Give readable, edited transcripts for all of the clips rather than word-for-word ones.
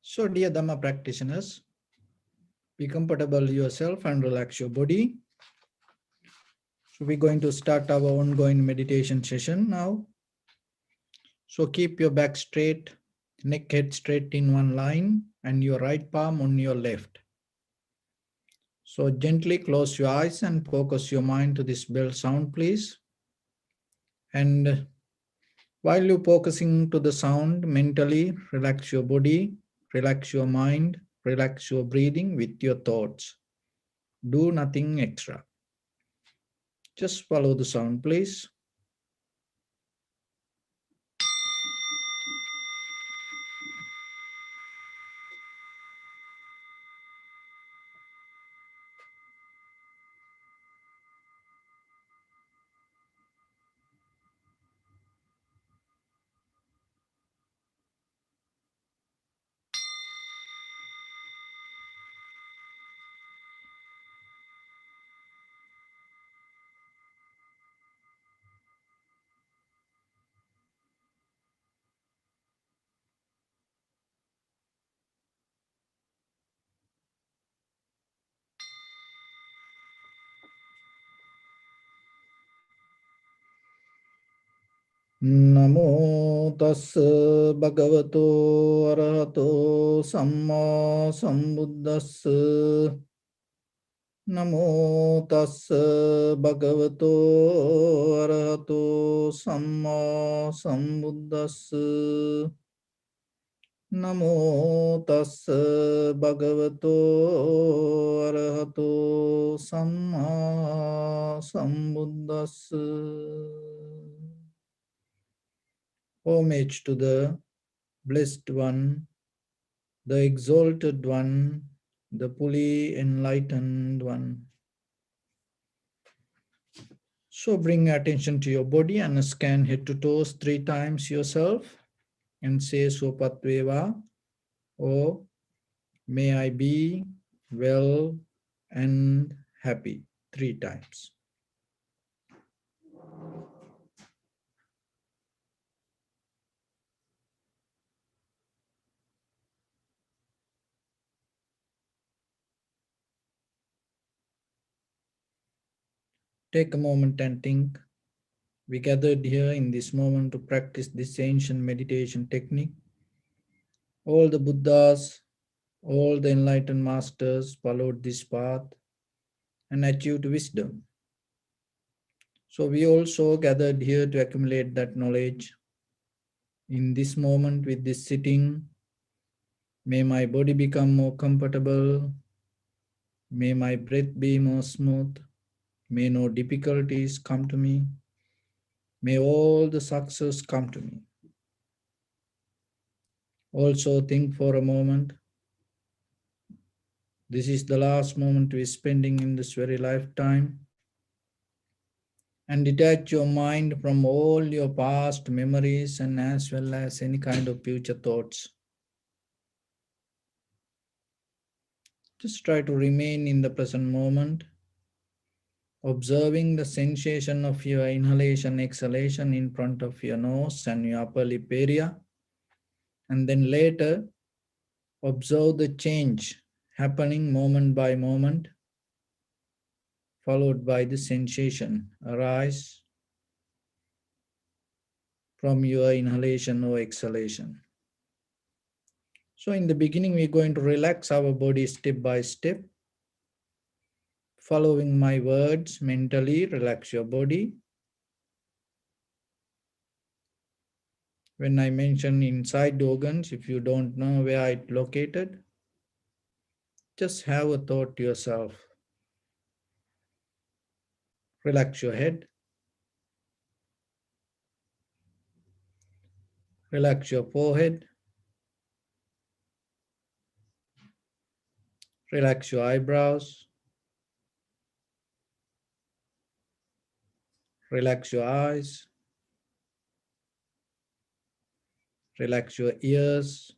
So, dear Dhamma practitioners, be comfortable yourself and relax your body. So, we're going to start our ongoing meditation session now. So, keep your back straight, neck head straight in one line, and your right palm on your left. So, gently close your eyes and focus your mind to this bell sound, please. And while you're focusing to the sound, mentally relax your body, relax your mind, relax your breathing with your thoughts. Do nothing extra. Just follow the sound, please. Namo tassa bhagavato arahato samma sambuddhassa. Namo tassa bhagavato arahato samma sambuddhassa. Namo tassa bhagavato arahato samma sambuddhassa. Homage to the Blessed One, the Exalted One, the fully enlightened One. So bring attention to your body and scan head to toes 3 times yourself and say Sopatveva, or may I be well and happy 3 times. Take a moment and think. We gathered here in this moment to practice this ancient meditation technique. All the Buddhas, all the enlightened masters followed this path and achieved wisdom. So we also gathered here to accumulate that knowledge. In this moment with this sitting, may my body become more comfortable. May my breath be more smooth. May no difficulties come to me. May all the success come to me. Also think for a moment. This is the last moment we're spending in this very lifetime. And detach your mind from all your past memories and as well as any kind of future thoughts. Just try to remain in the present moment, observing the sensation of your inhalation, exhalation in front of your nose and your upper lip area. And then later, observe the change happening moment by moment, followed by the sensation arise from your inhalation or exhalation. So in the beginning, we're going to relax our body step by step. Following my words mentally, relax your body. When I mention inside the organs, if you don't know where it's located, just have a thought to yourself. Relax your head. Relax your forehead. Relax your eyebrows. Relax your eyes. Relax your ears.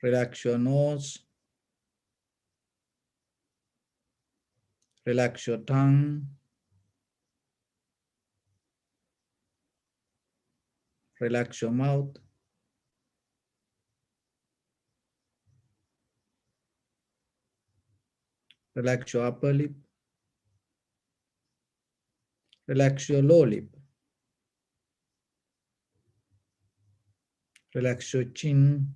Relax your nose. Relax your tongue. Relax your mouth. Relax your upper lip. Relax your lower lip. Relax your chin.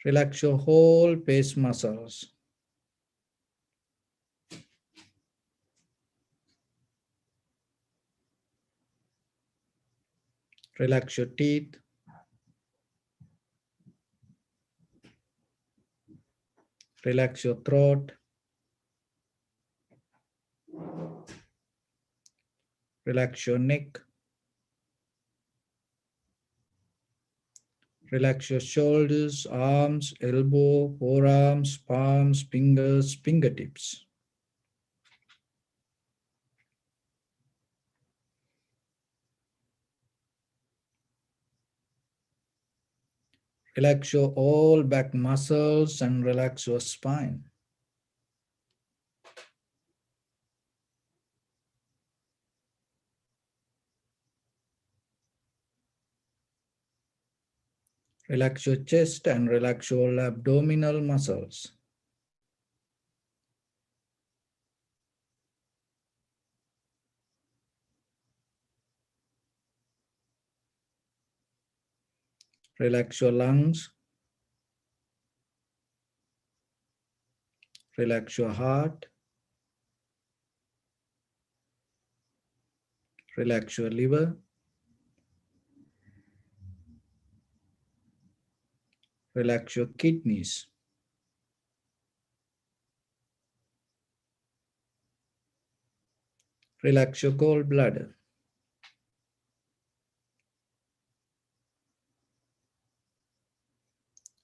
Relax your whole face muscles. Relax your teeth. Relax your throat. Relax your neck. Relax your shoulders, arms, elbow, forearms, palms, fingers, fingertips. Relax your all back muscles and relax your spine. Relax your chest and relax your abdominal muscles. Relax your lungs. Relax your heart. Relax your liver. Relax your kidneys. Relax your gallbladder.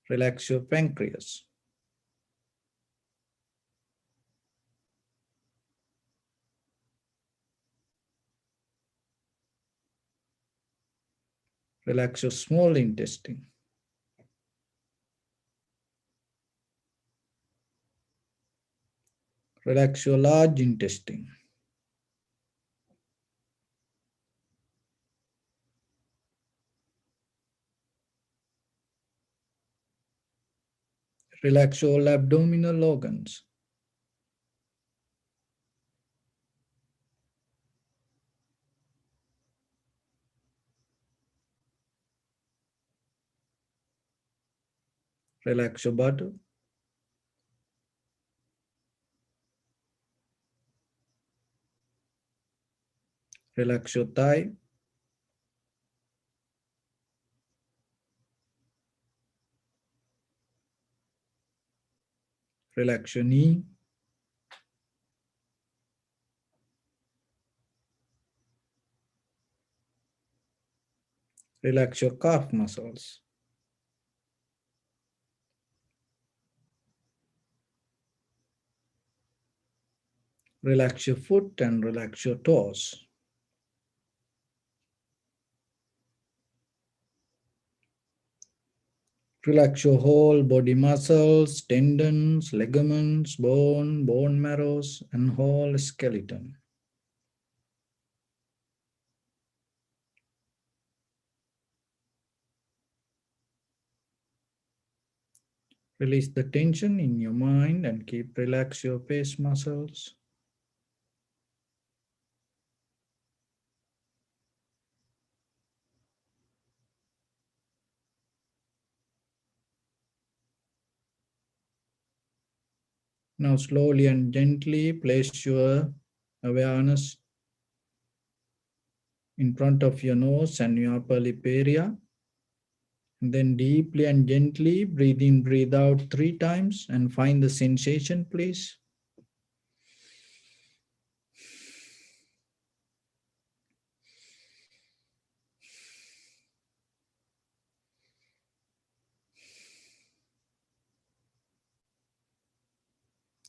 Relax your pancreas. Relax your small intestine. Relax your large intestine. Relax all abdominal organs. Relax your butt. Relax your thigh. Relax your knee. Relax your calf muscles. Relax your foot and relax your toes. Relax your whole body muscles, tendons, ligaments, bone marrows, and whole skeleton. Release the tension in your mind and keep relax your face muscles. Now slowly and gently place your awareness in front of your nose and your upper lip area. And then deeply and gently breathe in, breathe out 3 times and find the sensation, please.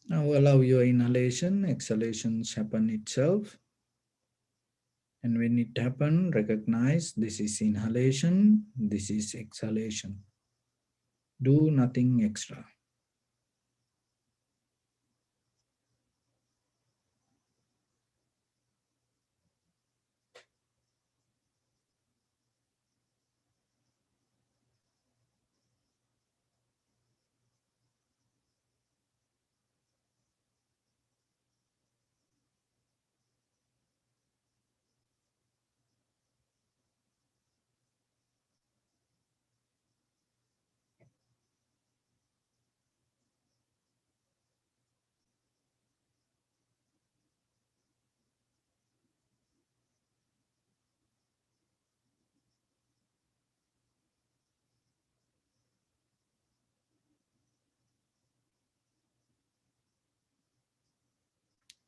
Now allow your inhalation, exhalations happen itself. And when it happens, recognize this is inhalation, this is exhalation. Do nothing extra.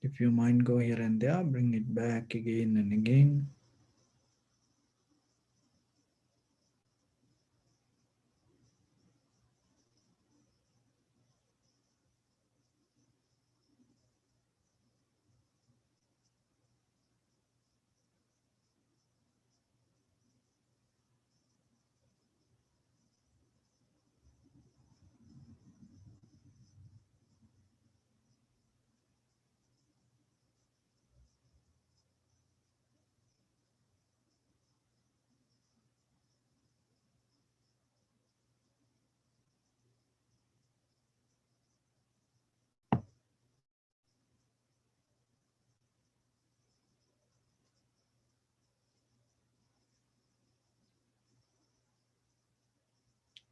If your mind go here and there, bring it back again and again.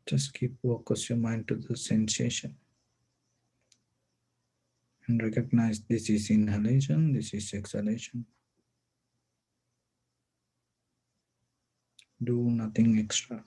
Just keep focus your mind to the sensation and recognize this is inhalation, this is exhalation. Do nothing extra.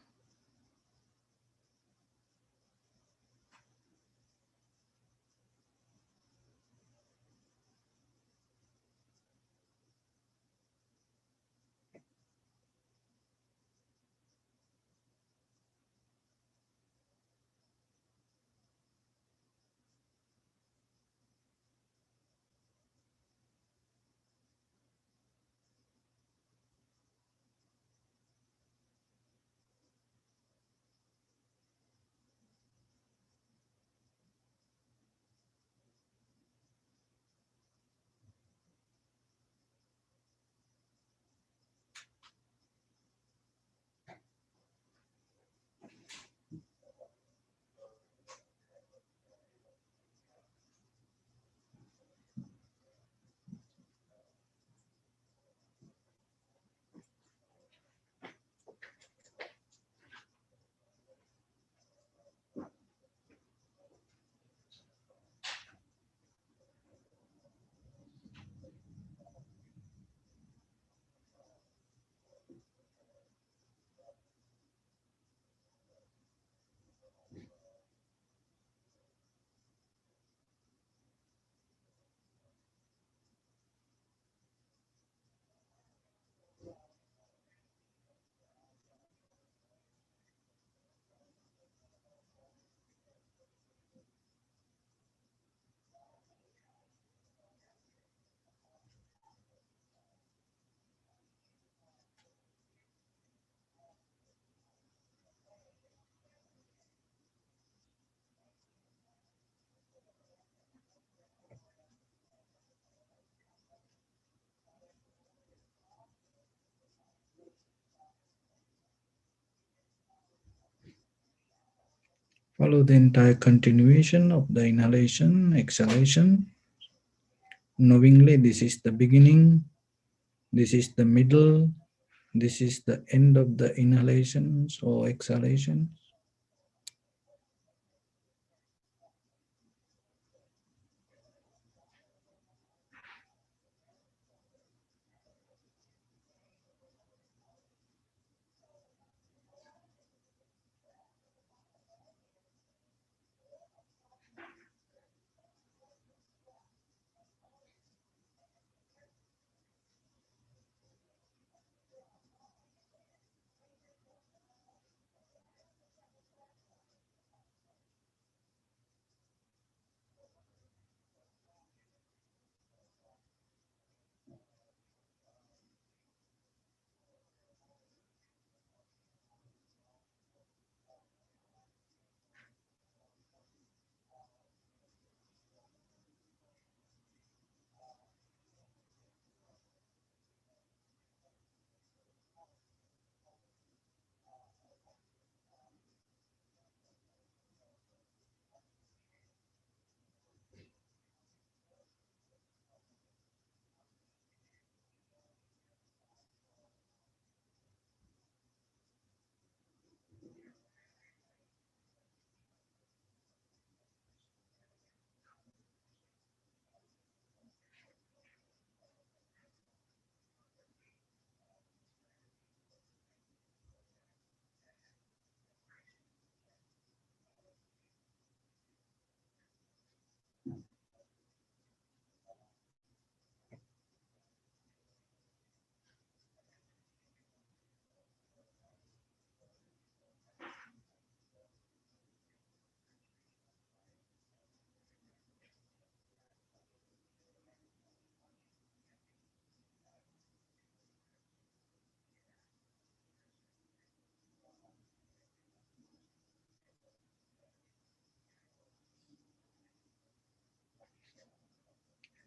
Follow the entire continuation of the inhalation, exhalation. Knowingly, this is the beginning, this is the middle, this is the end of the inhalations or exhalations.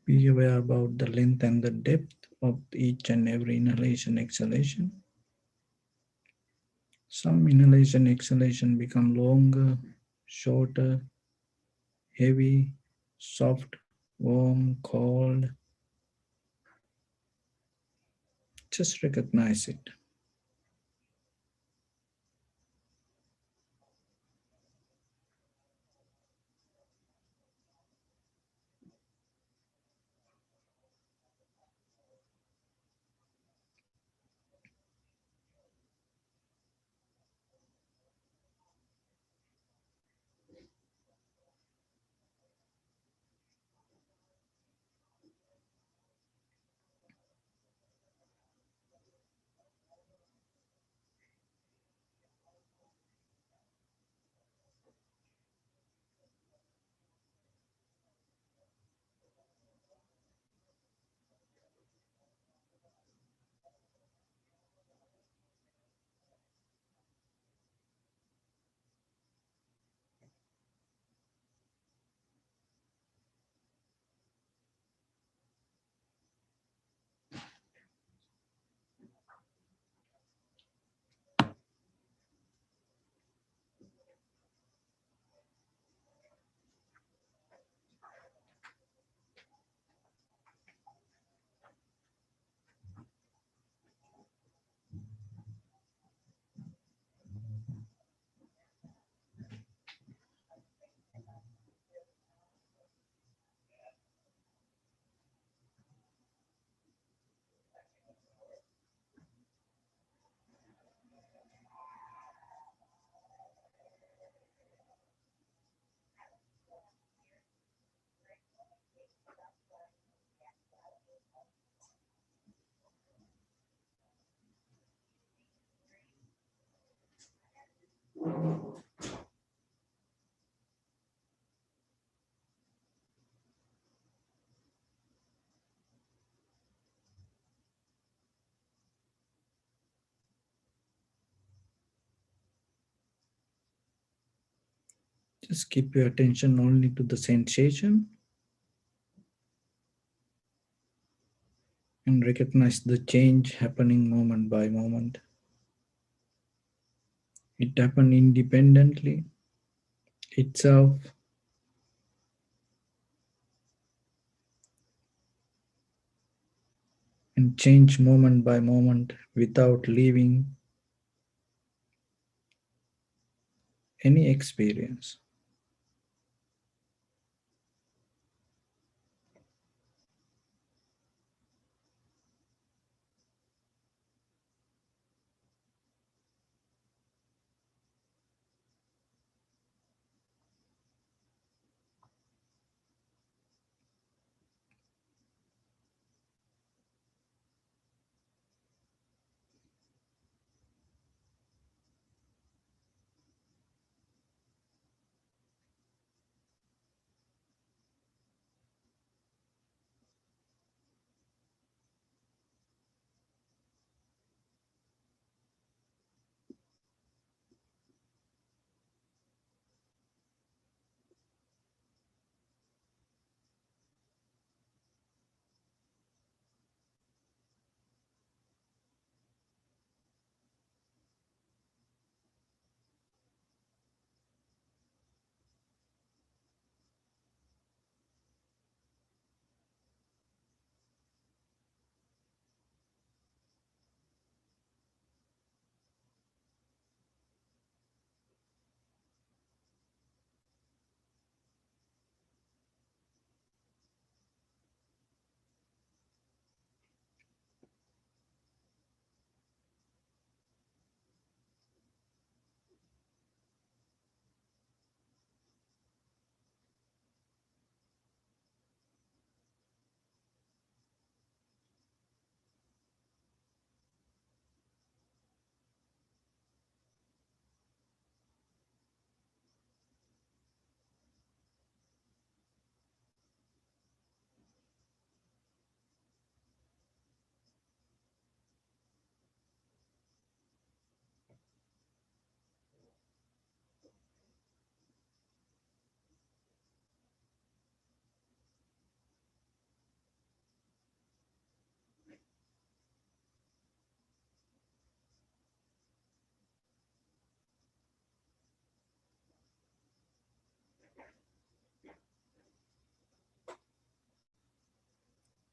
Be aware about the length and the depth of each and every inhalation, exhalation. Some inhalation, exhalation become longer, shorter, heavy, soft, warm, cold. Just recognize it. Just keep your attention only to the sensation and recognize the change happening moment by moment. It happened independently itself and change moment by moment without leaving any experience.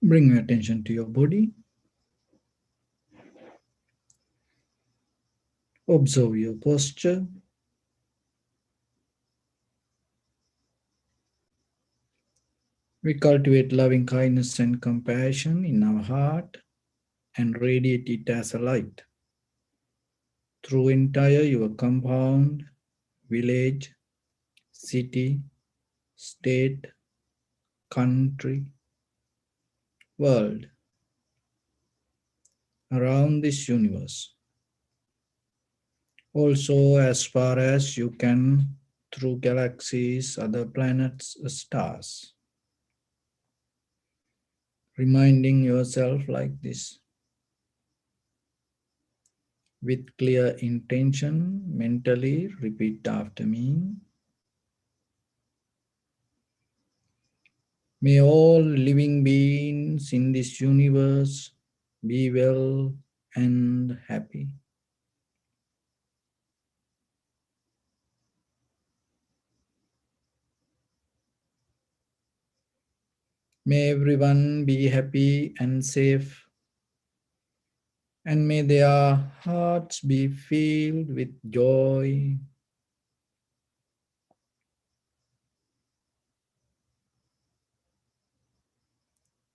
Bring your attention to your body. Observe your posture. We cultivate loving kindness and compassion in our heart and radiate it as a light through entire your compound, village, city, state, country, world, around this universe. Also, as far as you can, through galaxies, other planets, stars. Reminding yourself like this. With clear intention, mentally repeat after me. May all living beings in this universe be well and happy. May everyone be happy and safe, and may their hearts be filled with joy.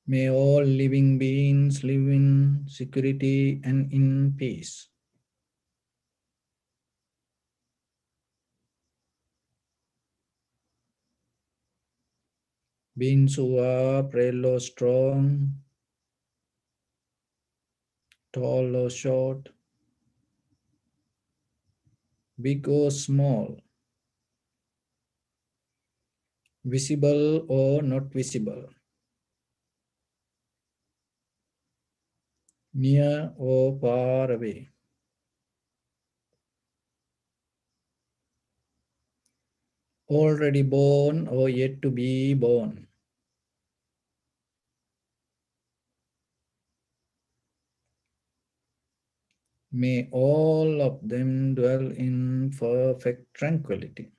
May all living beings live in security and in peace. Beings who are frail or strong, tall or short, big or small, visible or not visible, near or far away, already born or yet to be born. May all of them dwell in perfect tranquility.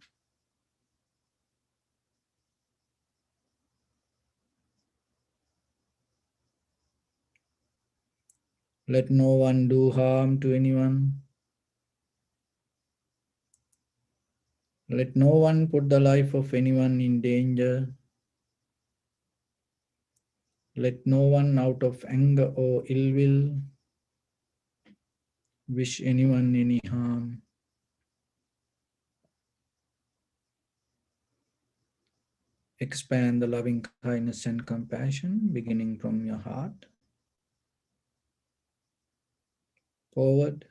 Let no one do harm to anyone. Let no one put the life of anyone in danger. Let no one out of anger or ill will wish anyone any harm. Expand the loving kindness and compassion beginning from your heart forward.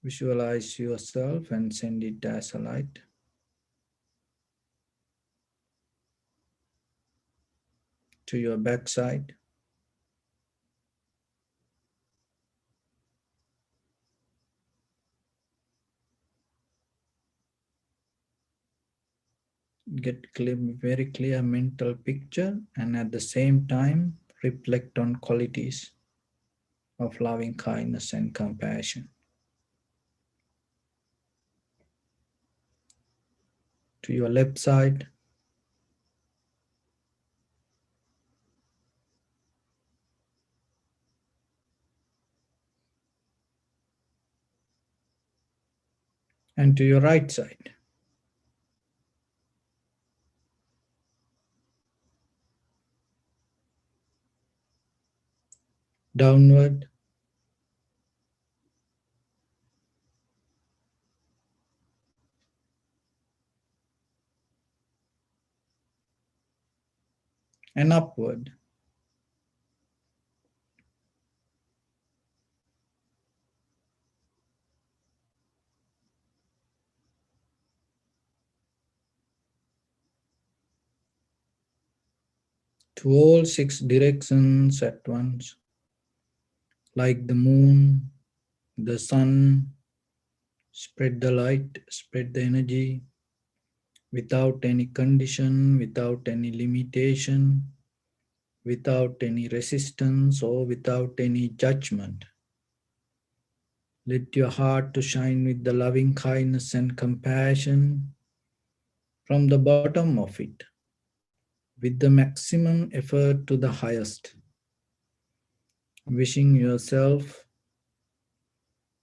Visualize yourself and send it as a light to your backside. Get clear, very clear mental picture, and at the same time reflect on qualities of loving kindness and compassion. To your left side, and to your right side. Downward and upward. To all six directions at once, like the moon, the sun. Spread the light, spread the energy without any condition, without any limitation, without any resistance or without any judgment. Let your heart to shine with the loving kindness and compassion from the bottom of it with the maximum effort to the highest, wishing yourself,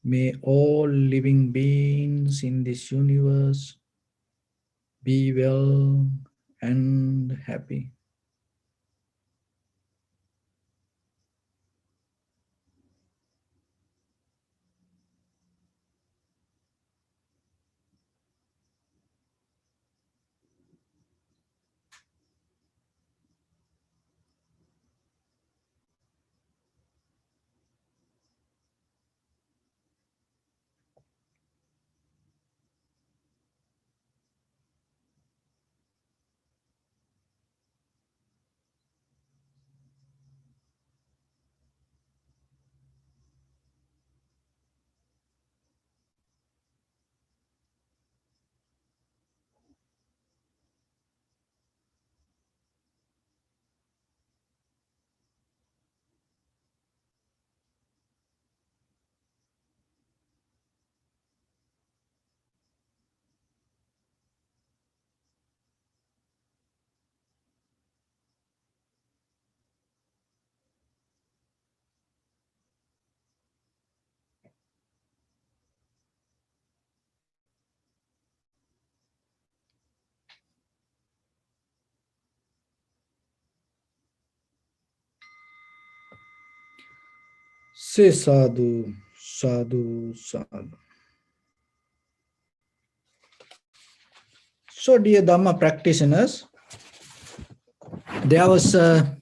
may all living beings in this universe be well and happy. Say sadhu, sadhu, sadhu. So, dear Dhamma practitioners, there was a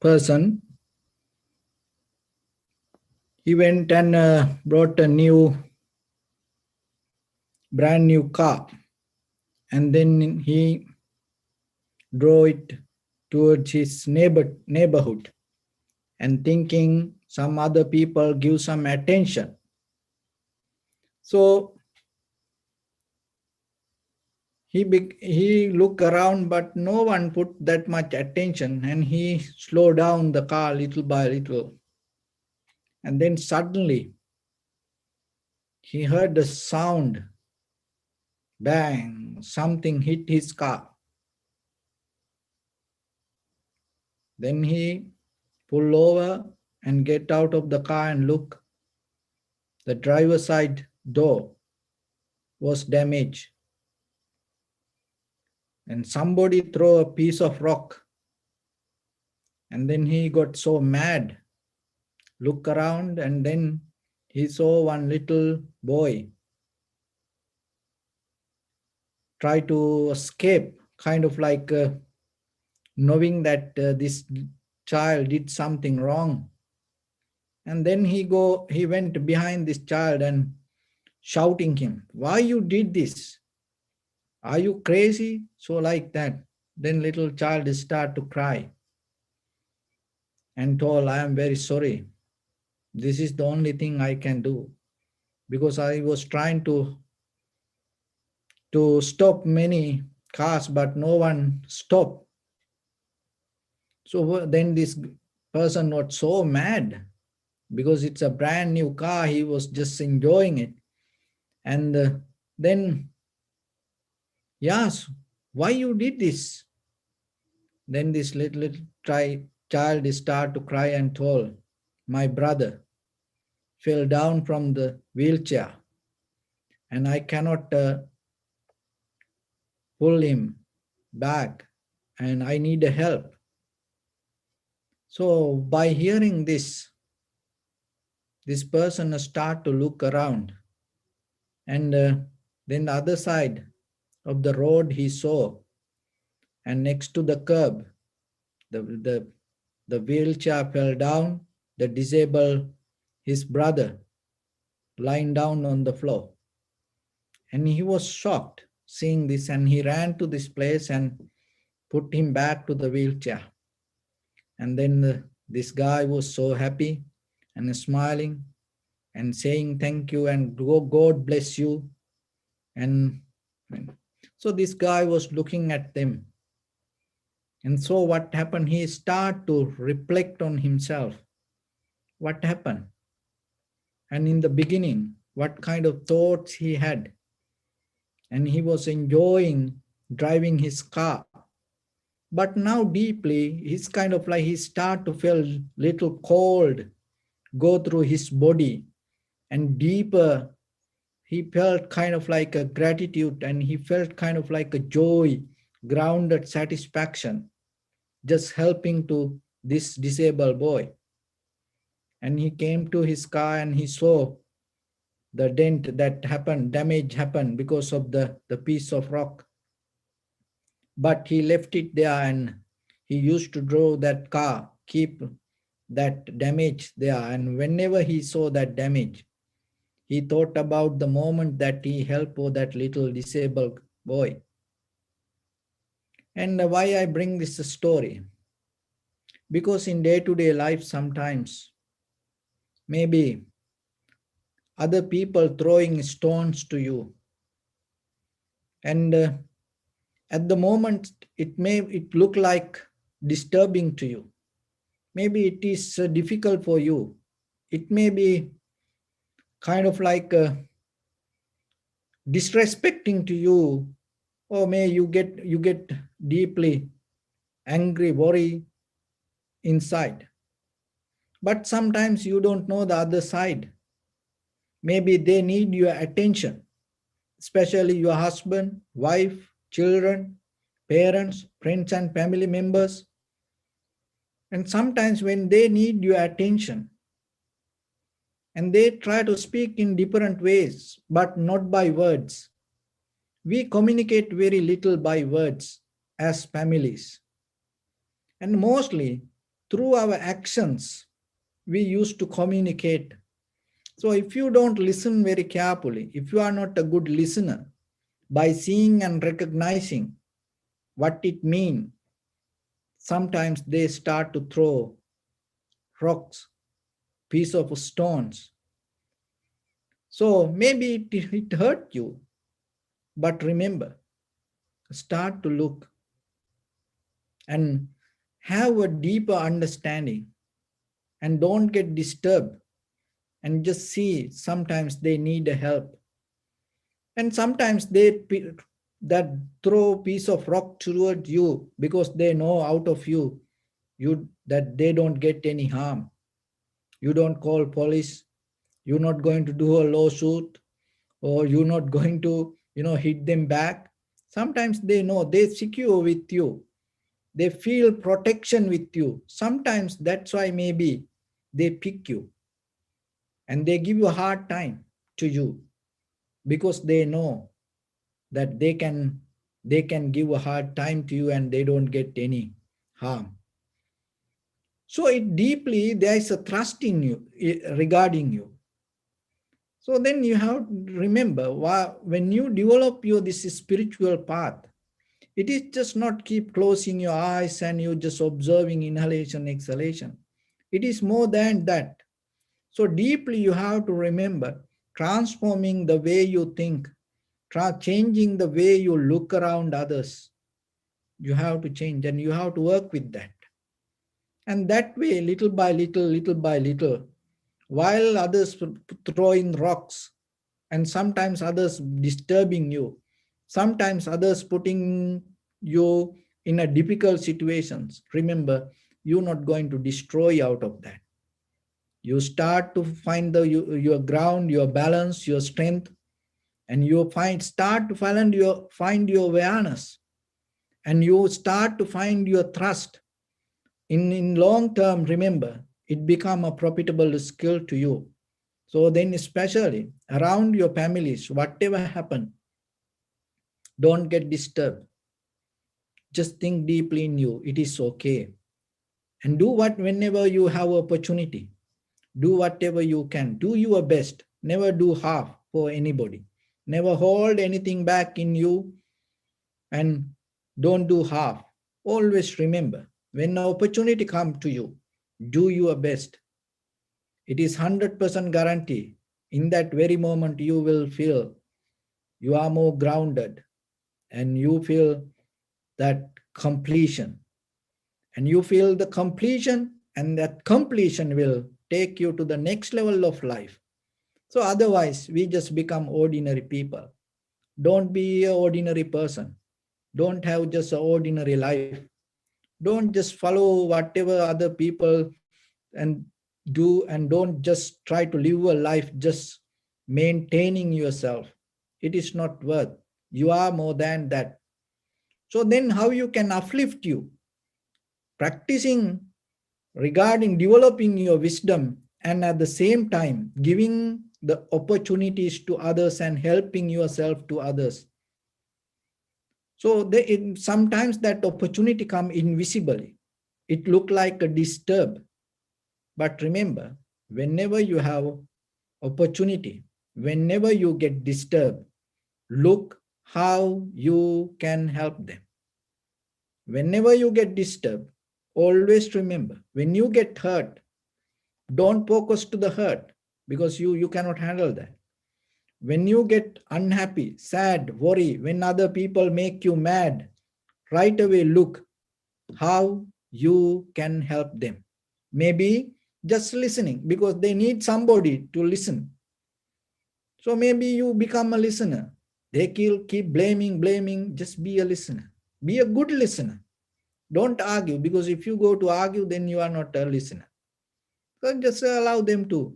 person, he went and brought a brand new car, and then he drove it towards his neighborhood and thinking some other people give some attention. So he looked around, but no one put that much attention, and he slowed down the car little by little. And then suddenly he heard the sound, bang, something hit his car. Then he pulled over and get out of the car and look. The driver's side door was damaged, and somebody threw a piece of rock. And then he got so mad, look around, and then he saw one little boy try to escape, kind of like knowing that this child did something wrong. And then he went behind this child and shouting him, why you did this? Are you crazy? So like that. Then little child start to cry and told, I am very sorry. This is the only thing I can do, because I was trying to stop many cars, but no one stopped. So then this person was so mad, because it's a brand new car. He was just enjoying it. And then, yes, why you did this? Then this little child start to cry and told, my brother fell down from the wheelchair and I cannot pull him back and I need help. So by hearing this person start to look around, and then the other side of the road he saw, and next to the curb, the wheelchair fell down, the disabled, his brother, lying down on the floor. And he was shocked seeing this, and he ran to this place and put him back to the wheelchair. And then this guy was so happy and smiling and saying thank you and God bless you. And so this guy was looking at them. And so what happened? He started to reflect on himself. What happened? And in the beginning, what kind of thoughts he had. And he was enjoying driving his car. But now deeply, he's kind of like he start to feel little cold go through his body, and deeper he felt kind of like a gratitude, and he felt kind of like a joy, grounded satisfaction, just helping to this disabled boy. And he came to his car and he saw the dent that happened, damage happened because of the piece of rock. But he left it there, and he used to draw that car, keep that damage there. And whenever he saw that damage, he thought about the moment that he helped that little disabled boy. And why I bring this story? Because in day-to-day life, sometimes maybe other people throwing stones to you, and at the moment it look like disturbing to you. Maybe it is difficult for you. It may be kind of like disrespecting to you, or may you get deeply angry, worry inside. But sometimes you don't know the other side. Maybe they need your attention, especially your husband, wife, children, parents, friends, and family members. And sometimes when they need your attention, and they try to speak in different ways, but not by words. We communicate very little by words as families. And mostly through our actions, we used to communicate. So if you don't listen very carefully, if you are not a good listener, by seeing and recognizing what it means, sometimes they start to throw rocks, piece of stones. So maybe it hurt you, but remember, start to look and have a deeper understanding, and don't get disturbed, and just see sometimes they need a help. And sometimes that throw piece of rock toward you because they know out of you that they don't get any harm. You don't call police, you're not going to do a lawsuit, or you're not going to hit them back. Sometimes they know, they secure with you, they feel protection with you. Sometimes that's why maybe they pick you, and they give you a hard time to you, because they know that they can give a hard time to you and they don't get any harm. So it deeply there is a trust in you, regarding you. So then you have to remember, when you develop your this spiritual path, it is just not keep closing your eyes and you just observing inhalation, exhalation. It is more than that. So deeply you have to remember transforming the way you think, changing the way you look around others. You have to change, and you have to work with that. And that way, little by little, while others throwing rocks, and sometimes others disturbing you, sometimes others putting you in a difficult situations, remember, you're not going to destroy out of that. You start to find your ground, your balance, your strength, and you start to find your awareness, and you start to find your trust. In long term, remember, it become a profitable skill to you. So then, especially around your families, whatever happen, don't get disturbed. Just think deeply in you, it is okay. And do what whenever you have opportunity. Do whatever you can. Do your best. Never do half for anybody. Never hold anything back in you, and don't do half. Always remember, when the opportunity comes to you, do your best. It is 100% guarantee. In that very moment, you will feel you are more grounded, and you feel that completion. And you feel the completion, and that completion will take you to the next level of life. So otherwise, we just become ordinary people. Don't be an ordinary person. Don't have just an ordinary life. Don't just follow whatever other people and do, and don't just try to live a life just maintaining yourself. It is not worth. You are more than that. So then how you can uplift you? Practicing regarding developing your wisdom, and at the same time giving the opportunities to others and helping yourself to others. So sometimes that opportunity come invisibly. It look like a disturb. But remember, whenever you have opportunity, whenever you get disturbed, look how you can help them. Whenever you get disturbed, always remember, when you get hurt, don't focus to the hurt, because you cannot handle that. When you get unhappy, sad, worry, when other people make you mad, right away look how you can help them. Maybe just listening, because they need somebody to listen. So maybe you become a listener. They keep blaming, just be a listener. Be a good listener. Don't argue, because if you go to argue, then you are not a listener. So just allow them to.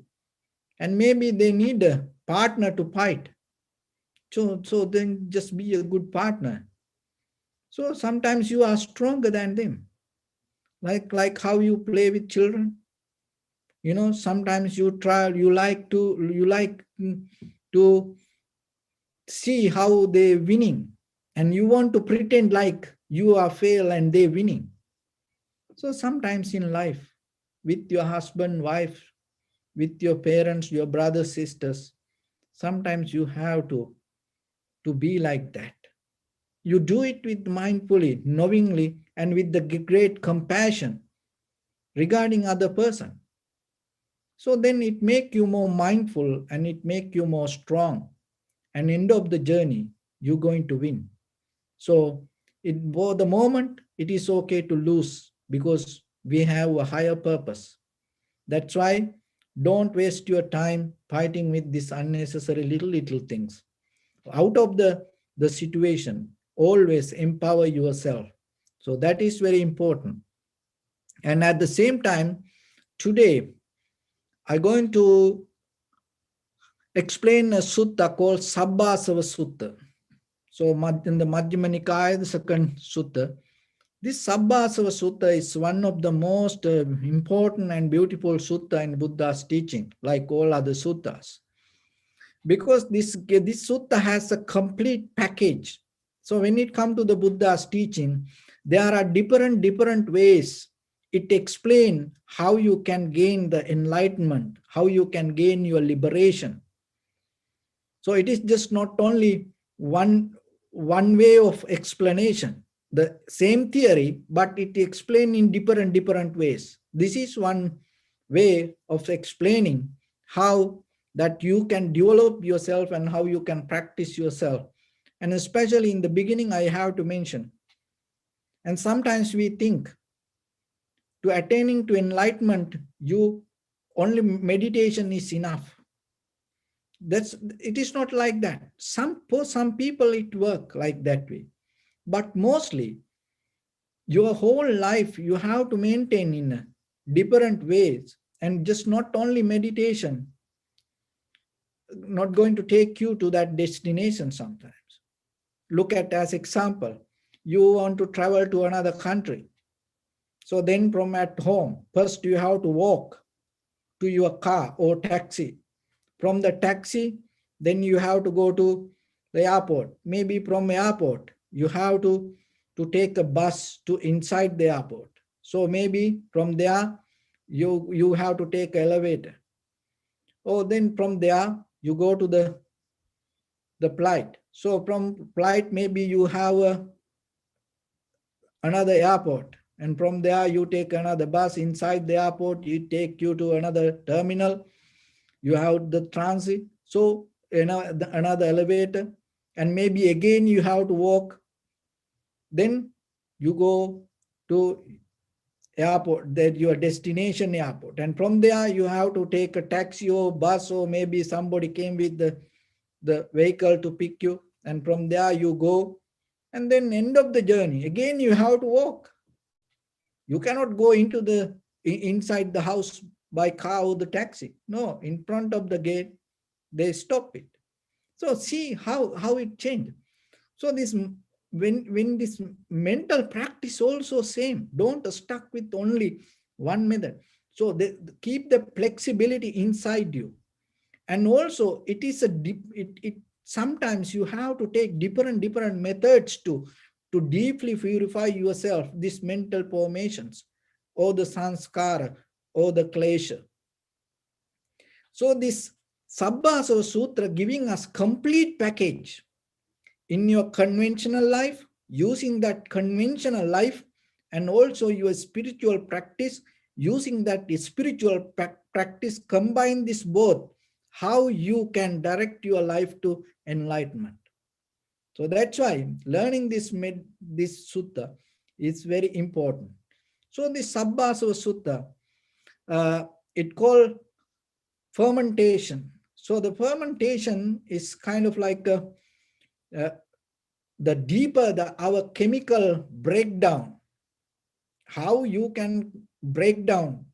And maybe they need a partner to fight. So then just be a good partner. So sometimes you are stronger than them. Like how you play with children. Sometimes you like to see how they winning, and you want to pretend like you are fail and they winning. So sometimes in life, with your husband, wife, with your parents, your brothers, sisters, sometimes you have to be like that. You do it with mindfully, knowingly, and with the great compassion regarding other person. So then it make you more mindful, and it make you more strong. And end of the journey, you're going to win. So for the moment, it is okay to lose, because we have a higher purpose. That's why don't waste your time fighting with these unnecessary little things. Out of the situation, always empower yourself. So that is very important. And at the same time, today, I'm going to explain a sutta called Sabbasava Sutta. So in the Madhyama Nikaya, the second sutta, this Sabbasava Sutta is one of the most important and beautiful sutta in Buddha's teaching, like all other suttas. Because this sutta has a complete package. So when it comes to the Buddha's teaching, there are different ways it explains how you can gain the enlightenment, how you can gain your liberation. So it is just not only one way of explanation, the same theory, but it explained in different ways. This is one way of explaining how that you can develop yourself and how you can practice yourself. And especially in the beginning, I have to mention, and sometimes we think to attaining to enlightenment, you only meditation is enough. It is not like that. For some people it work like that way, but mostly your whole life you have to maintain in different ways, and just not only meditation not going to take you to that destination. Sometimes look at as example, you want to travel to another country. So then from at home, first you have to walk to your car or taxi. From the taxi, then you have to go to the airport. Maybe from airport, you have to take a bus to inside the airport. So maybe from there, you have to take elevator. Or then from there, you go to the flight. So from flight, maybe you have another airport. And from there, you take another bus inside the airport. It take you to another terminal. You have the transit. So another elevator, and maybe again you have to walk. Then you go to airport, that your destination airport, and from there you have to take a taxi or bus, or maybe somebody came with the vehicle to pick you, and from there you go And then end of the journey, again you have to walk. You cannot go into the inside the house by car or the taxi. No, in front of the gate, they stop it. So see how it changed. So this when this mental practice also same. Don't stuck with only one method. So they keep the flexibility inside you. And also it is a it sometimes you have to take different methods to deeply purify yourself, these mental formations or the sanskara or the klesha. So this Sabbasava Sutra giving us complete package in your conventional life, using that conventional life, and also your spiritual practice, using that spiritual practice, combine this both, how you can direct your life to enlightenment. So that's why learning this sutta is very important. So this Sabbasava Sutta, it called fermentation. So the fermentation is kind of like the deeper our chemical breakdown, how you can break down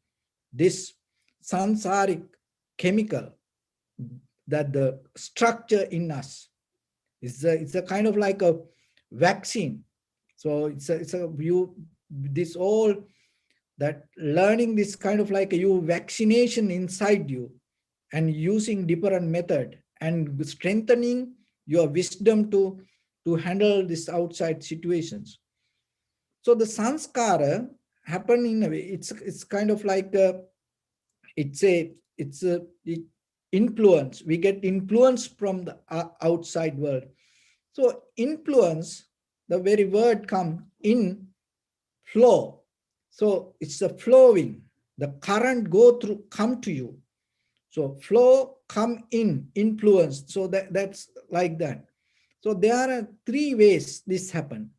this sansaric chemical, that the structure in us it's a kind of like a vaccine. So it's a you this all that learning this kind of like a you vaccination inside you, and using different method and strengthening your wisdom to handle these outside situations. So the sanskara happen in a way, it's kind of like it's a influence. We get influence from the outside world. So influence, the very word come in flow. So it's the flowing, the current go through, come to you. So flow, come in, influence. So that's like that. So there are three ways this happen.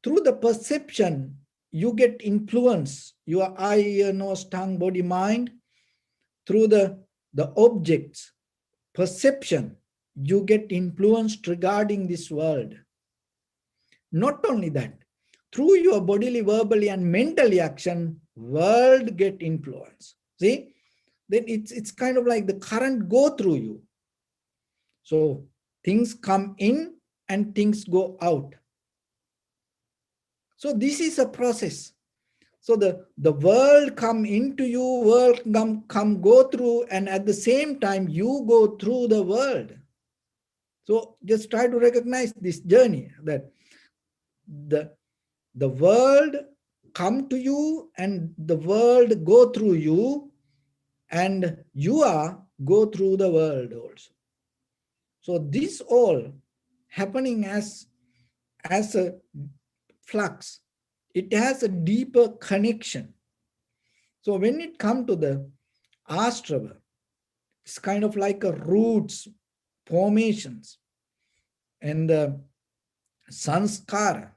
Through the perception, you get influence, your eye, ear, nose, tongue, body, mind. Through the objects, perception, you get influenced regarding this world. Not only that, through your bodily, verbally, and mentally action, world get influence. See, then it's kind of like the current go through you. So things come in and things go out. So this is a process. So the world come into you, world come go through, and at the same time you go through the world. So just try to recognize this journey, that the world come to you and the world go through you, and you are go through the world also. So this all happening as a flux. It has a deeper connection. So when it comes to the astrava, it's kind of like a roots, formations, and the sanskara.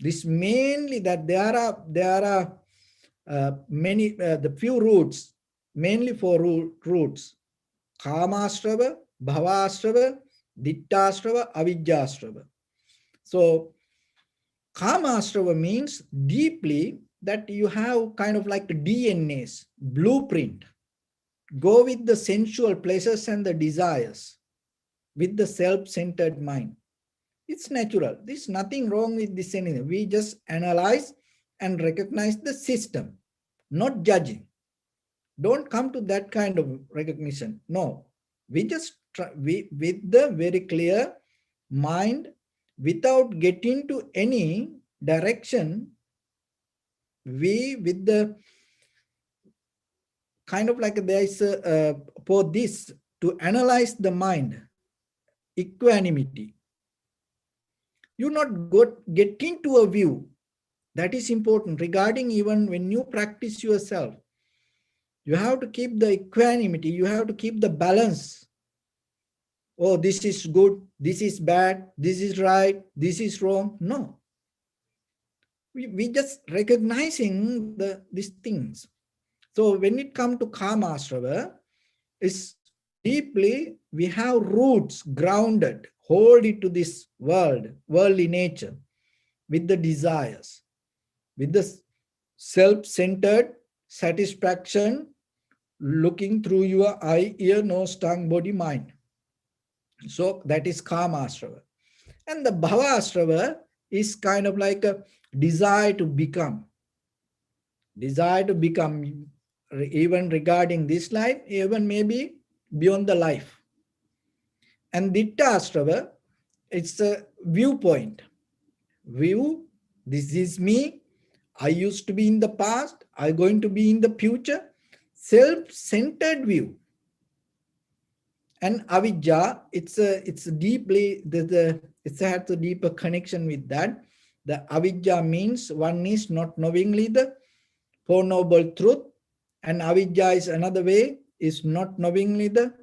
This mainly that there are many the few roots, mainly four roots: kamastrava, bhavastrava, dittastrava, avijjastrava. So kamastrava means deeply that you have kind of like DNA's blueprint. Go with the sensual pleasures and the desires, with the self-centered mind. It's natural. There's nothing wrong with this anything. We just analyze and recognize the system, not judging. Don't come to that kind of recognition. No, we just try, with the very clear mind, without getting to any direction, we with the kind of like there is for this to analyze the mind, equanimity. You not get into a view. That is important regarding even when you practice yourself. You have to keep the equanimity. You have to keep the balance. Oh, this is good. This is bad. This is right. This is wrong. No. We just recognizing these things. So when it comes to Kama Asrava, it's deeply, we have roots grounded, hold it to this worldly nature, with the desires, with the self-centered satisfaction, looking through your eye, ear, nose, tongue, body, mind. So that is Kama Asrava. And the Bhava Asrava is kind of like a desire to become, even regarding this life, even maybe beyond the life. And Ditta Asrava, it's a viewpoint. View, this is me, I used to be in the past, I'm going to be in the future. Self-centered view. And avidya, it's deeply, it has a deeper connection with that. The avidya means one is not knowingly the Four Noble Truth, and avidya is another way, is not knowingly the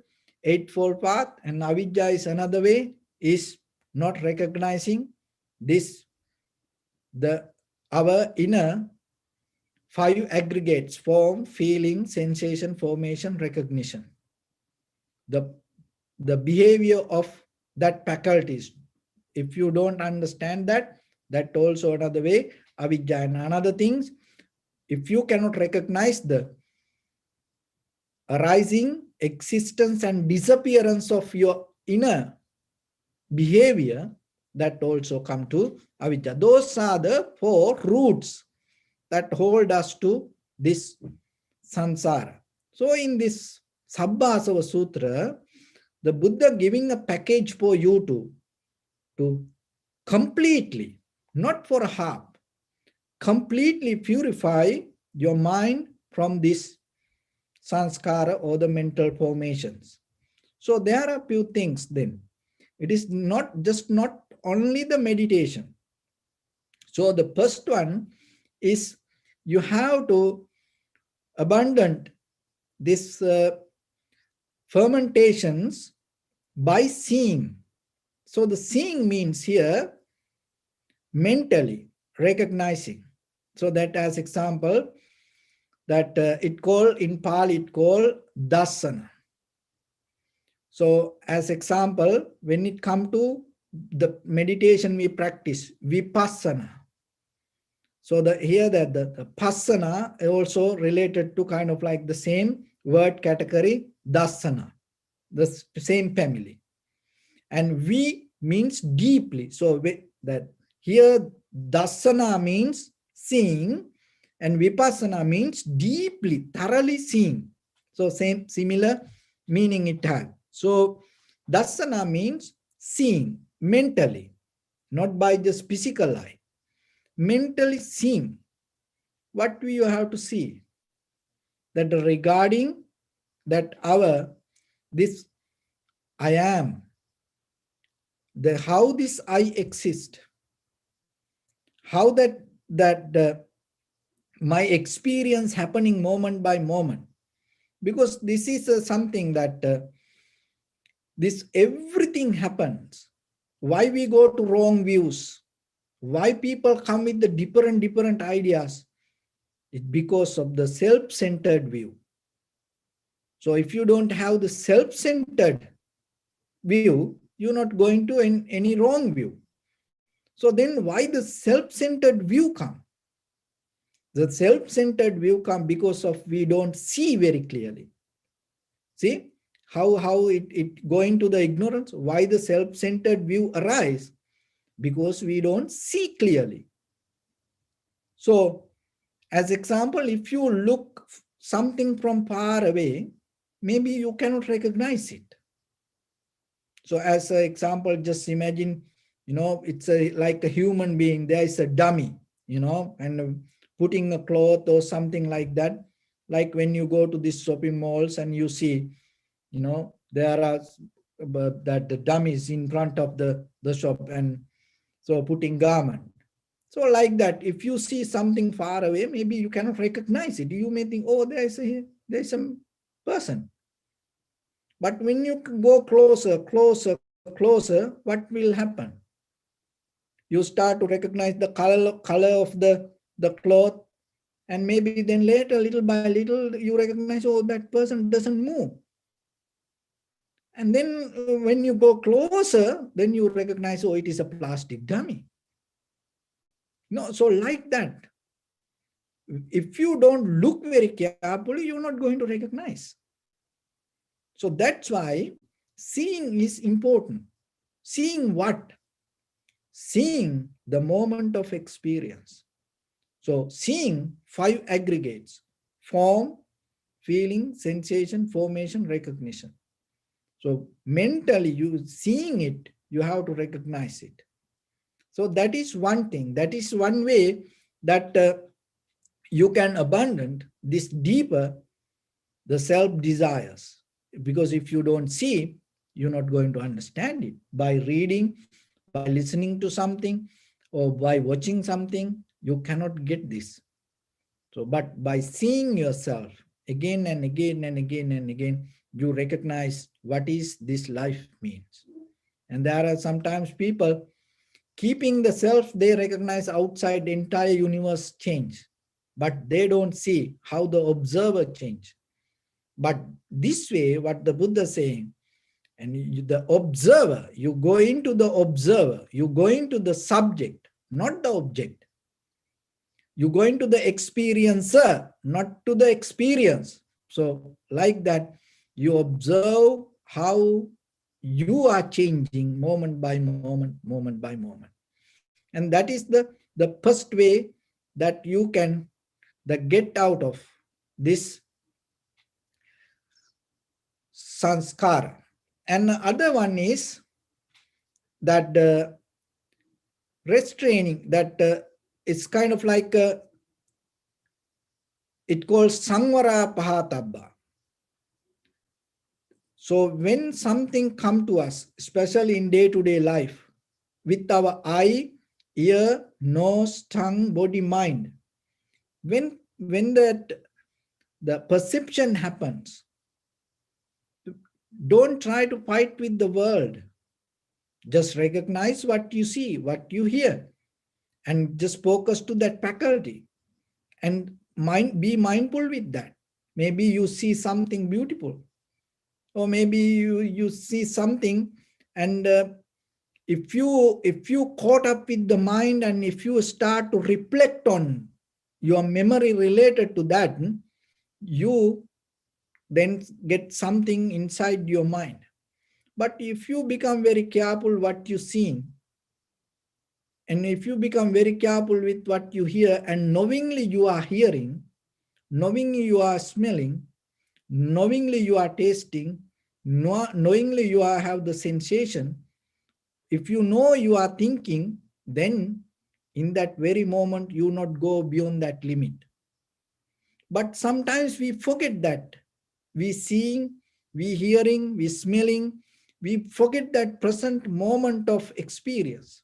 Eightfold Path, and avidya is another way, is not recognizing this, our inner five aggregates: form, feeling, sensation, formation, recognition. The behavior of that faculties. If you don't understand that, that also another way, avidya. And another things, if you cannot recognize the arising, existence and disappearance of your inner behavior, that also come to avidya. Those are the four roots that hold us to this samsara. So in this Sabbasava Sutra, the Buddha giving a package for you to completely, not for a half, completely purify your mind from this sanskara or the mental formations. So there are a few things then. It is not only the meditation. So the first one is you have to abandon this fermentations by seeing. So the seeing means here mentally recognizing. So that as example, that it called in Pali, it called dasana. So as example, when it come to the meditation we practice, vipassana. So here that the passana also related to kind of like the same word category, dasana, the same family. And vi means deeply. So that here dasana means seeing, and vipassana means deeply, thoroughly seeing. So similar meaning it has. So dasana means seeing mentally, not by just physical eye. Mentally seeing. What do you have to see? That regarding that this I am, how this I exist, how that my experience happening moment by moment, because this is something that this everything happens. Why we go to wrong views? Why people come with the different ideas? It's because of the self-centered view. So if you don't have the self-centered view, you're not going to any wrong view. So then why the self-centered view come? The self-centered view come because of we don't see very clearly. See how it going to the ignorance? Why the self-centered view arise? Because we don't see clearly. So as example, if you look something from far away, maybe you cannot recognize it. So as an example, just imagine, it's like a human being, there is a dummy, and putting a cloth or something like that. Like when you go to these shopping malls and you see, there are that the dummies in front of the shop, and so putting garment. So like that, if you see something far away, maybe you cannot recognize it. You may think, oh, there's some person. But when you go closer, what will happen? You start to recognize the color of the cloth, and maybe then later, little by little, you recognize, oh, that person doesn't move. And then when you go closer, then you recognize, oh, it is a plastic dummy. No, so like that, if you don't look very carefully, you're not going to recognize. So that's why seeing is important. Seeing what? Seeing the moment of experience. So seeing 5 aggregates: form, feeling, sensation, formation, recognition. So mentally, you seeing it, you have to recognize it. So that is one thing. That is one way that you can abandon this deeper, the self desires. Because if you don't see, you're not going to understand it. By reading, by listening to something, or by watching something, you cannot get this. So, but by seeing yourself again and again and again and again, you recognize what is this life means. And there are sometimes people keeping the self they recognize outside the entire universe change, but they don't see how the observer change. But this way, what the Buddha is saying, and the observer, you go into the observer, you go into the subject, not the object. You go into the experiencer, not to the experience. So like that, you observe how you are changing moment by moment, moment by moment. And that is the first way that you can get out of this sanskara. And the other one is that restraining, that it's kind of like it calls samvara pahatabba. So when something come to us, especially in day-to-day life, with our eye, ear, nose, tongue, body, mind, when that the perception happens, don't try to fight with the world. Just recognize what you see, what you hear, and just focus to that faculty and be mindful with that. Maybe you see something beautiful, or maybe you see something, and if you caught up with the mind, and if you start to reflect on your memory related to that, you then get something inside your mind. But if you become very careful what you see, and if you become very careful with what you hear, and knowingly you are hearing, knowingly you are smelling, knowingly you are tasting, knowingly you are have the sensation, if you know you are thinking, then in that very moment you not go beyond that limit. But sometimes we forget that. We seeing, we hearing, we smelling, we forget that present moment of experience.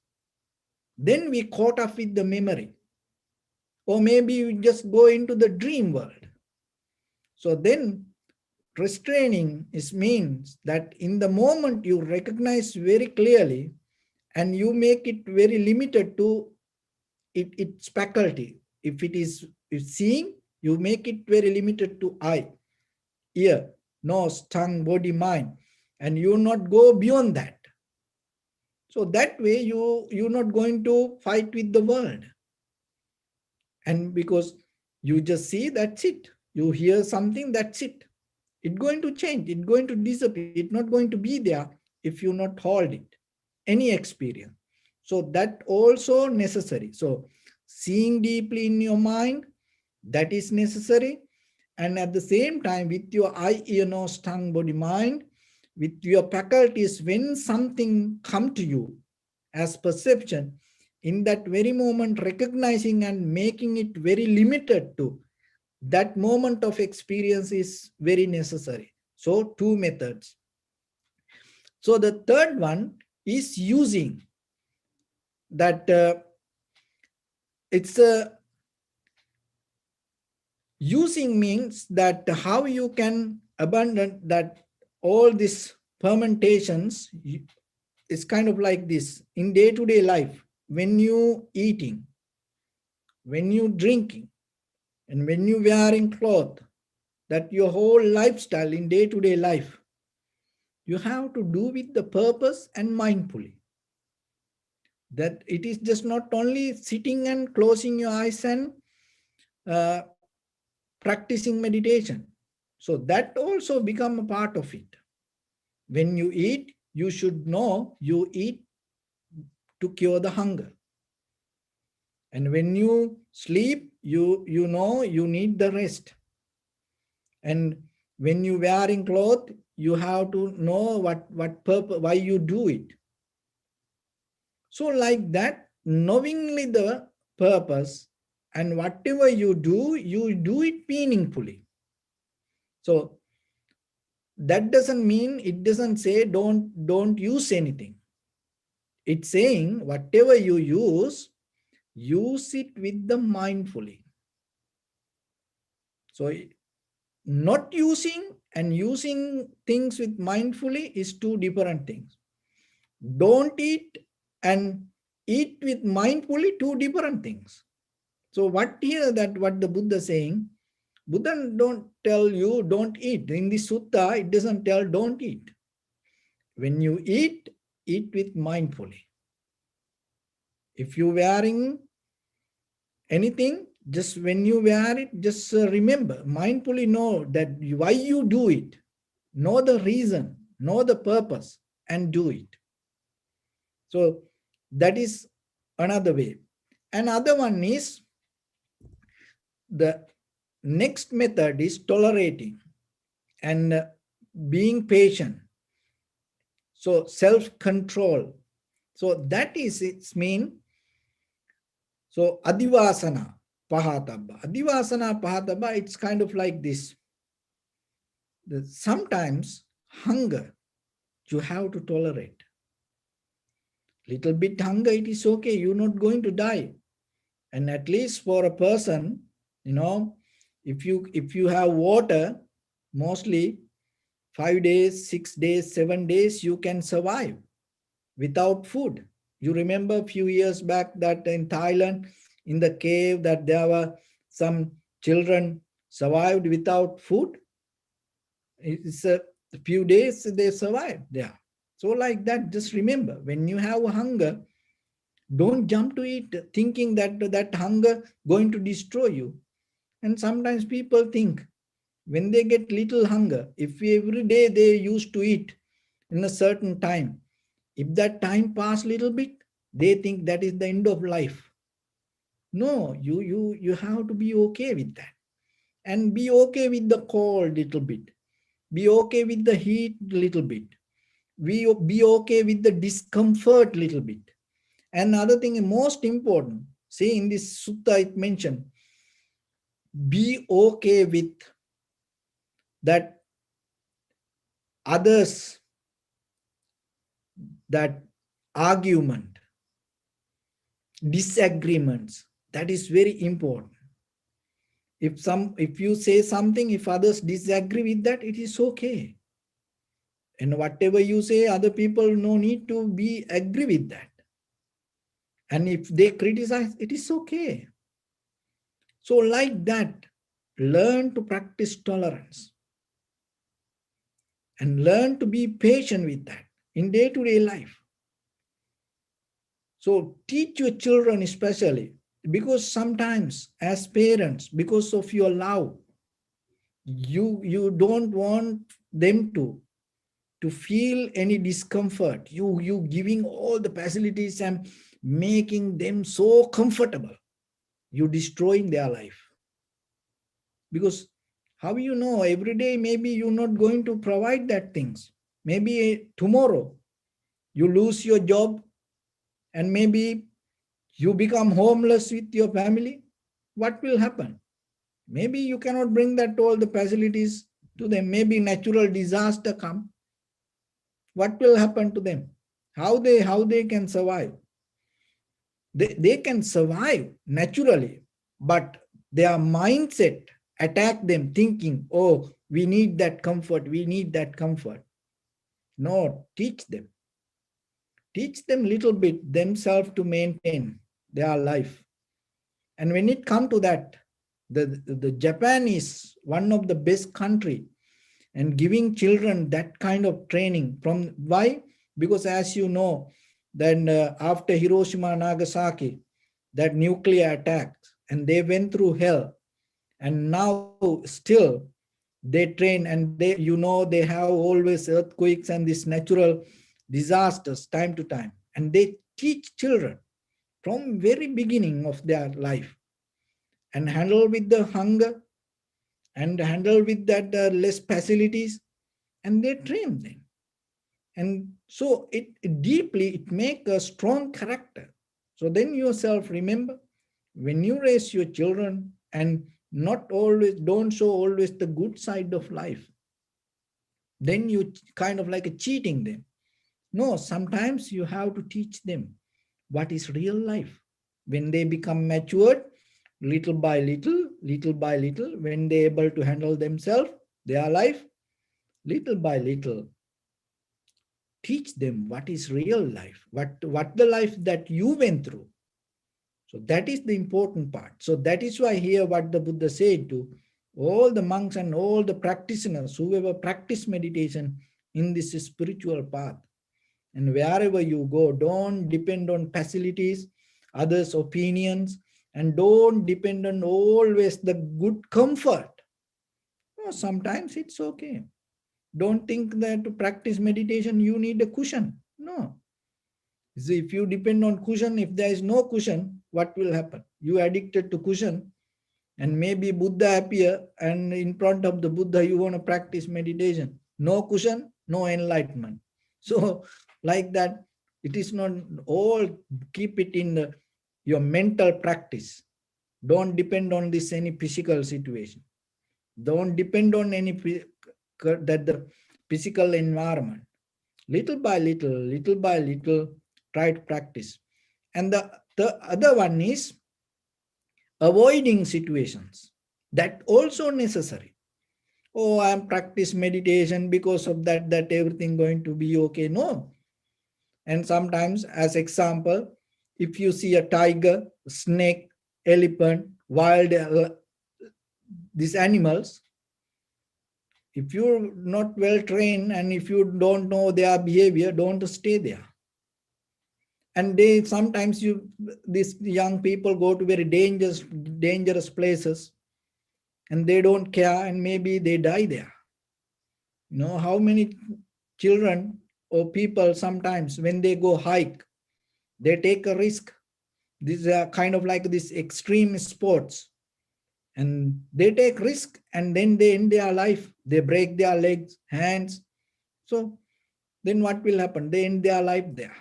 Then we caught up with the memory. Or maybe you just go into the dream world. So then restraining means that in the moment you recognize very clearly, and you make it very limited to its faculty. If it is seeing, you make it very limited to eye, ear, nose, tongue, body, mind, and you not go beyond that. So that way you're not going to fight with the world. And because you just see, that's it. You hear something, that's it. It's going to change, it's going to disappear, it's not going to be there if you not hold it, any experience. So that also necessary. So seeing deeply in your mind, that is necessary. And at the same time, with your eye, ear, nose, tongue, body, mind, with your faculties, when something come to you as perception, in that very moment, recognizing and making it very limited to that moment of experience is very necessary. So 2 methods. So the third one is using that it's a using means that how you can abandon that all these fermentations is kind of like this in day-to-day life. When you eating, when you drinking, and when you wearing cloth, that your whole lifestyle in day-to-day life, you have to do with the purpose and mindfully. That it is just not only sitting and closing your eyes and uh, practicing meditation. So that also become a part of it. When you eat, you should know you eat to cure the hunger. And when you sleep, you know you need the rest. And when you wearing clothes, you have to know what purpose, why you do it. So like that, knowingly the purpose and whatever you do it meaningfully. So that doesn't mean, it doesn't say don't use anything. It's saying whatever you use it with the mindfully. So not using and using things with mindfully is two different things. Don't eat and eat with mindfully, two different things. So what the Buddha is saying, Buddha don't tell you don't eat. In the sutta, it doesn't tell don't eat. When you eat with mindfully. If you're wearing anything, just when you wear it, just remember, mindfully know that why you do it. Know the reason, know the purpose, and do it. So that is another way. Another one is, the next method is tolerating and being patient. So self-control. So that is its mean. So adivasana pahatabba. Adivasana pahatabba, it's kind of like this. Sometimes hunger you have to tolerate. Little bit hunger, it is okay. You're not going to die. And at least for a person, if you have water, mostly 5 days, 6 days, 7 days, you can survive without food. You remember a few years back that in Thailand, in the cave, that there were some children survived without food. It's a few days they survived there. So like that, just remember, when you have hunger, don't jump to it thinking that hunger going to destroy you. And sometimes people think when they get little hunger, if every day they used to eat in a certain time, if that time pass little bit, they think that is the end of life. No, you have to be okay with that. And be okay with the cold little bit. Be okay with the heat little bit. Be okay with the discomfort little bit. Another thing, most important, see in this sutta it mentioned, be okay with that others, that argument, disagreements. That is very important. If you say something, if others disagree with that, it is okay. And whatever you say, other people no need to be agree with that. And if they criticize, it is okay. So like that, learn to practice tolerance and learn to be patient with that in day-to-day life. So teach your children especially, because sometimes as parents, because of your love, you don't want them to feel any discomfort. You giving all the facilities and making them so comfortable. You destroying their life. Because how you know, every day maybe you're not going to provide that things. Maybe tomorrow you lose your job and maybe you become homeless with your family. What will happen? Maybe you cannot bring that all the facilities to them. Maybe natural disaster come. What will happen to them? How they can survive? They can survive naturally, but their mindset attack them thinking, oh, we need that comfort, we need that comfort. No, teach them. Teach them little bit themselves to maintain their life. And when it comes to that, the Japan is one of the best country. and giving children that kind of training. From why? Because as you know, then after Hiroshima, Nagasaki, that nuclear attack, and they went through hell, and now still they train, and they have always earthquakes and these natural disasters time to time, and they teach children from very beginning of their life, and handle with the hunger, and handle with that less facilities, and they train them. And so it deeply, it make a strong character. So then yourself remember, when you raise your children, and not always, don't show always the good side of life, then you kind of like a cheating them. No, sometimes you have to teach them what is real life. When they become matured, little by little, when they're able to handle themselves, their life, little by little, teach them what is real life, what the life that you went through. So that is the important part. So that is why here what the Buddha said to all the monks and all the practitioners, whoever practice meditation in this spiritual path, and wherever you go, don't depend on facilities, others' opinions, and don't depend on always the good comfort. No, sometimes it's okay. Don't think that to practice meditation you need a cushion. No. See, if you depend on cushion, if there is no cushion, what will happen? You addicted to cushion, and maybe Buddha appear, and in front of the Buddha you want to practice meditation. No cushion, no enlightenment. So like that, it is not all, keep it in your mental practice. Don't depend on this any physical situation. Don't depend on any that the physical environment. Little by little, try to practice. And the other one is avoiding situations. That also necessary. Oh, I am practice meditation because of that everything going to be okay. No. And sometimes, as example, if you see a tiger, snake, elephant, wild, these animals, if you're not well trained and if you don't know their behavior, don't stay there. And they sometimes these young people go to very dangerous places, and they don't care, and maybe they die there. You know how many children or people sometimes when they go hike, they take a risk. These are kind of like these extreme sports, and they take risk, and then they end their life. They break their legs, hands. So then what will happen? They end their life there.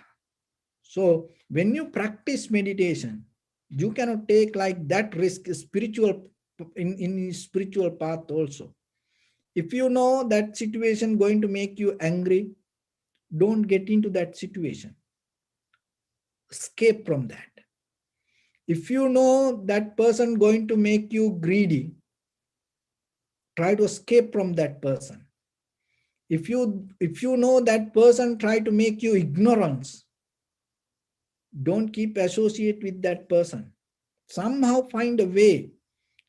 So when you practice meditation, you cannot take like that risk spiritual in spiritual path also. If you know that situation going to make you angry, don't get into that situation. Escape from that. If you know that person going to make you greedy, try to escape from that person. If you know that person try to make you ignorance, don't keep associate with that person. Somehow find a way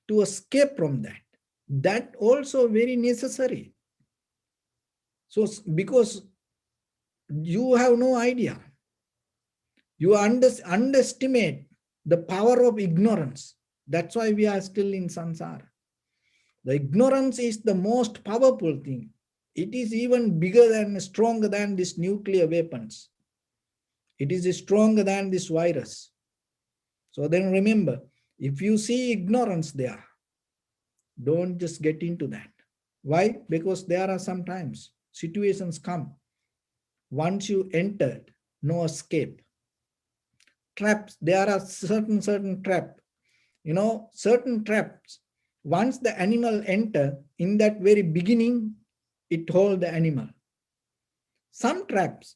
to escape from that. That also very necessary. So because you have no idea, you underestimate the power of ignorance. That's why we are still in samsara. The ignorance is the most powerful thing. It is even bigger and stronger than these nuclear weapons. It is stronger than this virus. So then remember, if you see ignorance there, don't just get into that. Why? Because there are sometimes situations come. Once you entered, no escape. Traps, there are certain trap. You know, certain traps. Once the animal enter, in that very beginning, it hold the animal. Some traps,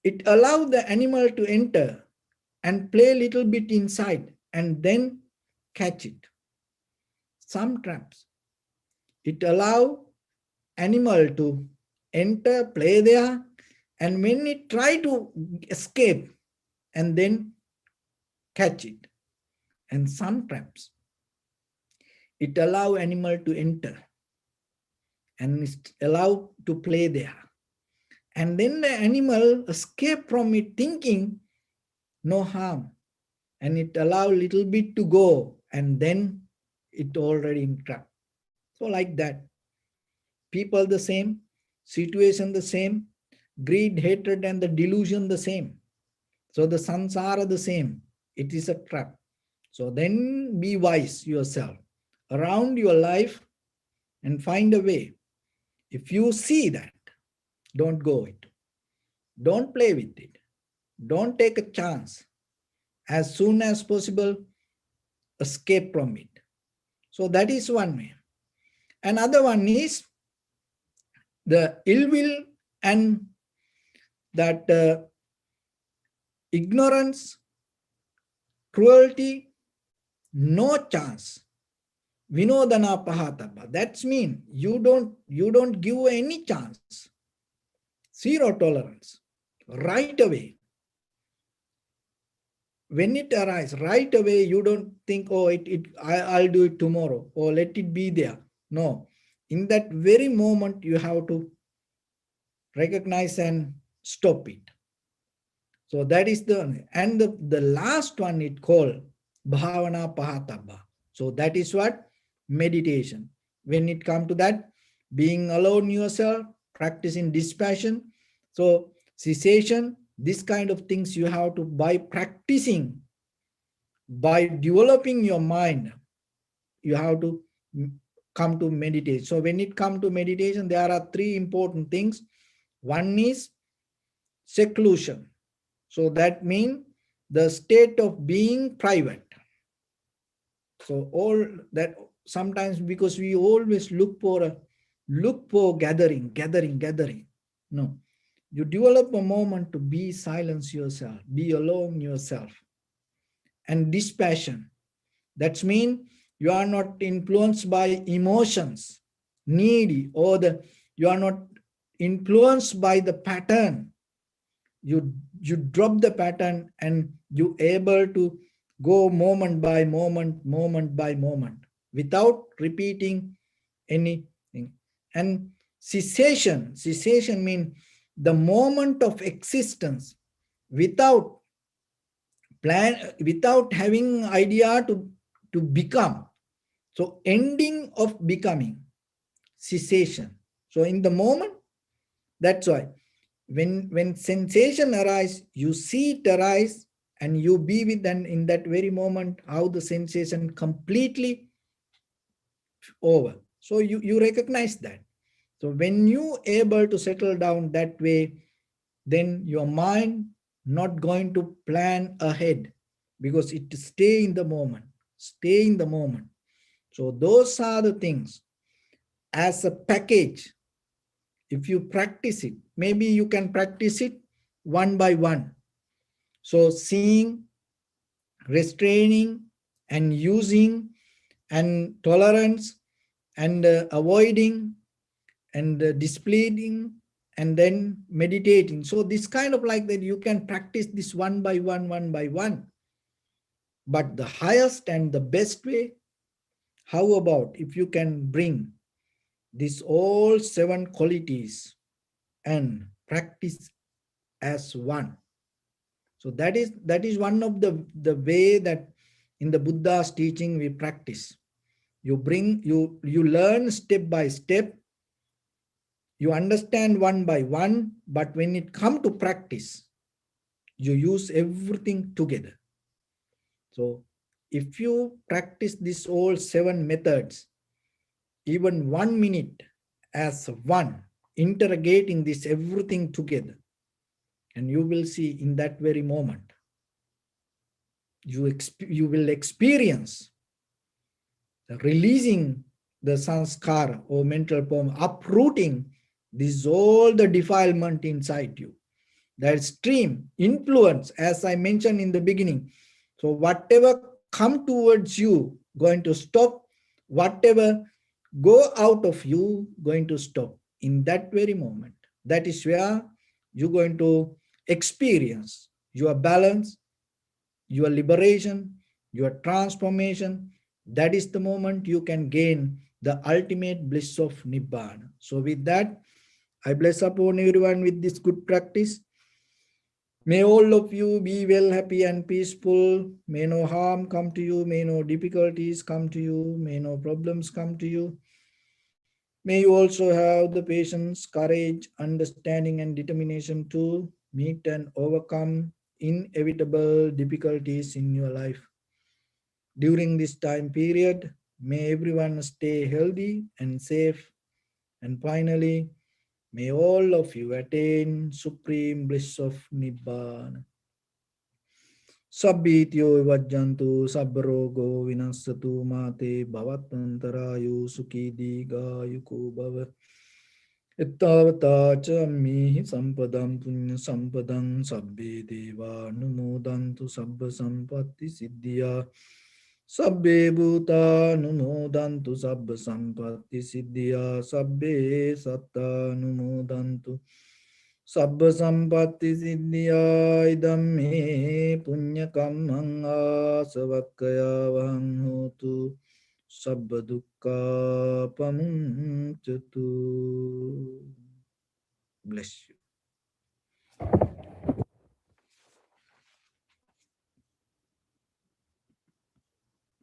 it allow the animal to enter and play a little bit inside and then catch it. Some traps, it allow animal to enter, play there, and when it try to escape and then catch it. And some traps, it allow animal to enter and is allowed to play there. And then the animal escape from it thinking no harm, and it allow little bit to go, and then it already in trap. So like that, people the same, situation the same, greed, hatred, and the delusion the same. So the samsara the same. It is a trap. So then be wise yourself around your life and find a way. If you see that, don't go it. Don't play with it. Don't take a chance. As soon as possible, escape from it. So that is one way. Another one is the ill will and that ignorance, cruelty, no chance. Vinodana pahatapa. That's mean you don't give any chance. Zero tolerance. Right away. When it arises, right away, you don't think, oh, I'll do it tomorrow, or let it be there. No. In that very moment, you have to recognize and stop it. So that is the last one it called bhavana pahataba. So that is what? Meditation. When it comes to that, being alone yourself, practicing dispassion. So cessation, this kind of things you have to, by practicing, by developing your mind, you have to come to meditate. So when it comes to meditation, there are three important things. One is seclusion. So that means the state of being private. So all that, sometimes because we always look for gathering. No, you develop a moment to be silence yourself, be alone yourself. And dispassion, that means you are not influenced by emotions, needy, or you are not influenced by the pattern. You drop the pattern and you able to go moment by moment without repeating anything. And cessation means the moment of existence without without having idea to become. So ending of becoming, cessation. So in the moment, that's why when sensation arise, you see it arise and you be with them in that very moment, how the sensation completely over. So you recognize that. So when you able to settle down that way, then your mind not going to plan ahead, because it stay in the moment. So those are the things as a package. If you practice it, maybe you can practice it one by one. So seeing, restraining, and using, and tolerance, and avoiding, and displaying, and then meditating. So this kind of like that, you can practice this one by one. But the highest and the best way, how about if you can bring these all 7 qualities and practice as one. So that is one of the way that in the Buddha's teaching we practice. You learn step by step, you understand one by one, but when it comes to practice, you use everything together. So if you practice these all 7 methods, even 1 minute as one, interrogating this everything together, and you will see in that very moment, you will experience the releasing the sanskara or mental form, uprooting this all the defilement inside you. That stream influence, as I mentioned in the beginning. So whatever come towards you, going to stop. Whatever go out of you, going to stop in that very moment. That is where you're going to experience your balance, your liberation, your transformation. That is the moment you can gain the ultimate bliss of Nibbana. So with that, I bless upon everyone with this good practice. May all of you be well, happy and peaceful. May no harm come to you. May no difficulties come to you. May no problems come to you. May you also have the patience, courage, understanding and determination to meet and overcome inevitable difficulties in your life. During this time period, may everyone stay healthy and safe. And finally, may all of you attain supreme bliss of Nibbana. Sabbityo vajjantu sabbarogo vinasatu mate bhavatantarayu sukhi digayuko bhavat. Ittavata cha mihi sampadam punya sampadam sabbe deva numodantu sabba sampatti siddhya. Sabbe bhuta numodantu sabba sampatti siddhya. Sabbe satta numodantu sabba sampatti siddhya. Idam me punya kammang asavakkaya vahang hotu. Sabba dukkha pamuncatu. Bless you.